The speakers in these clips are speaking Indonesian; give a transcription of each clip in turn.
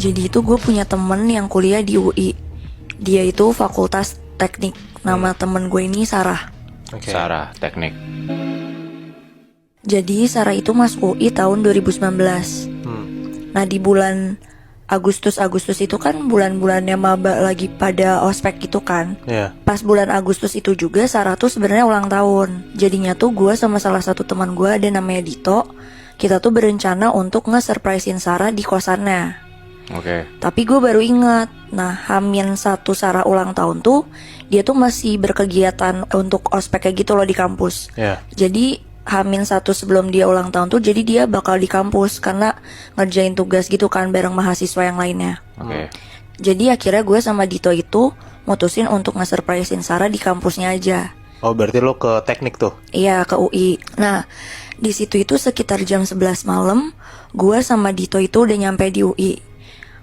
Jadi itu gue punya temen yang kuliah di UI. Dia itu fakultas teknik. Nama temen gue ini Sarah. Oke. Sarah, teknik. Jadi Sarah itu masuk UI tahun 2019. Nah di bulan Agustus itu kan bulan-bulannya maba lagi pada ospek gitu kan. Iya. Pas bulan Agustus itu juga Sarah tuh sebenarnya ulang tahun. Jadinya tuh gue sama salah satu teman gue ada namanya Dito. Kita tuh berencana untuk nge-surprisein Sarah di kosannya. Oke. Tapi gue baru ingat, nah H-1 Sarah ulang tahun tuh dia tuh masih berkegiatan untuk ospek kayak gitu loh di kampus. Iya. Jadi H-1 sebelum dia ulang tahun tuh jadi dia bakal di kampus karena ngerjain tugas gitu kan bareng mahasiswa yang lainnya. Oke. Jadi akhirnya gue sama Dito itu mutusin untuk nge-surprisein Sarah di kampusnya aja. Oh, berarti lo ke teknik tuh? Iya, ke UI. Nah, di situ itu sekitar jam 11 malam, gue sama Dito itu udah nyampe di UI.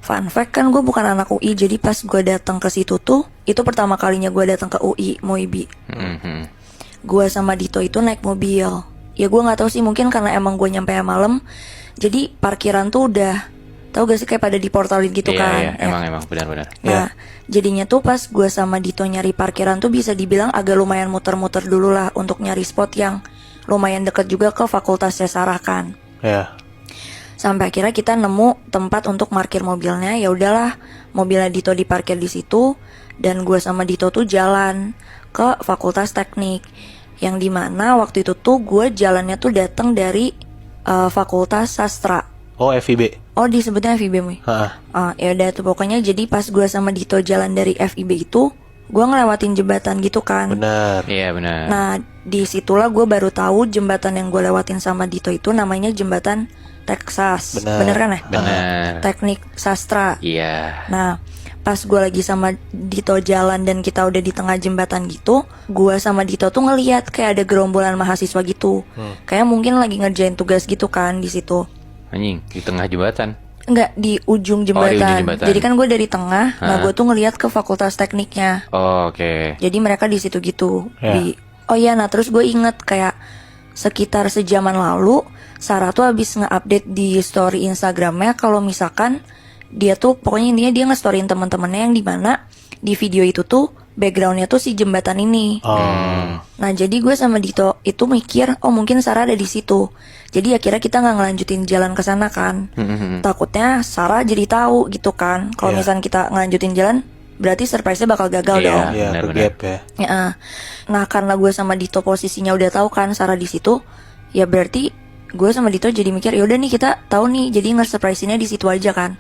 Fun fact kan gue bukan anak UI, jadi pas gue datang ke situ tuh, itu pertama kalinya gue datang ke UI, Moibi. Gue sama Dito itu naik mobil. Ya gue nggak tahu sih, mungkin karena emang gue nyampe malam, jadi parkiran tuh udah, tahu gak sih kayak pada diportalin gitu kan? Iya, emang benar-benar. Nah, jadinya tuh pas gue sama Dito nyari parkiran tuh bisa dibilang agak lumayan muter-muter dulu lah untuk nyari spot yang lumayan deket juga ke fakultasnya Sarah kan. Iya. Sampai akhirnya kita nemu tempat untuk parkir mobilnya. Ya udahlah, mobilnya Dito diparkir di situ dan gue sama Dito tuh jalan ke Fakultas Teknik. Yang dimana waktu itu tuh gue jalannya tuh datang dari Fakultas Sastra. Oh, FIB. Oh, disebutnya FIB, Mui. Ya udah tuh pokoknya jadi pas gue sama Dito jalan dari FIB itu, gue ngelewatin jembatan gitu kan. Benar. Iya, benar. Nah, disitulah gue baru tahu jembatan yang gue lewatin sama Dito itu namanya jembatan Texas. Bener kan ya? Benar. Teknik Sastra. Iya. Nah, pas gue lagi sama Dito jalan dan kita udah di tengah jembatan gitu, gue sama Dito tuh ngeliat kayak ada gerombolan mahasiswa gitu. Kayak mungkin lagi ngerjain tugas gitu kan di situ. Anjing, di tengah jembatan. Enggak, di ujung jembatan. Oh, di ujung jembatan. Jadi kan gue dari tengah, nah gue tuh ngeliat ke Fakultas Tekniknya. Oh, oke. Jadi mereka di situ gitu. Ya. Oh iya, nah terus gue inget kayak sekitar sejaman lalu Sarah tuh habis nge-update di story Instagramnya kalau misalkan dia tuh pokoknya intinya dia nge-storyin teman-temannya yang dimana di video itu tuh backgroundnya tuh si jembatan ini. Nah jadi gue sama Dito itu mikir, oh mungkin Sarah ada di situ. Jadi akhirnya kita nggak ngelanjutin jalan ke sana kan. Takutnya Sarah jadi tahu gitu kan. Kalau misalnya kita ngelanjutin jalan, berarti surprise-nya bakal gagal dong. Iya, benar-benar. ke gap ya. Ya, nah karena gue sama Dito posisinya udah tahu kan Sarah di situ, ya berarti gue sama Dito jadi mikir, yaudah nih kita tahu nih, jadi nge-surprise-nya di situ aja kan.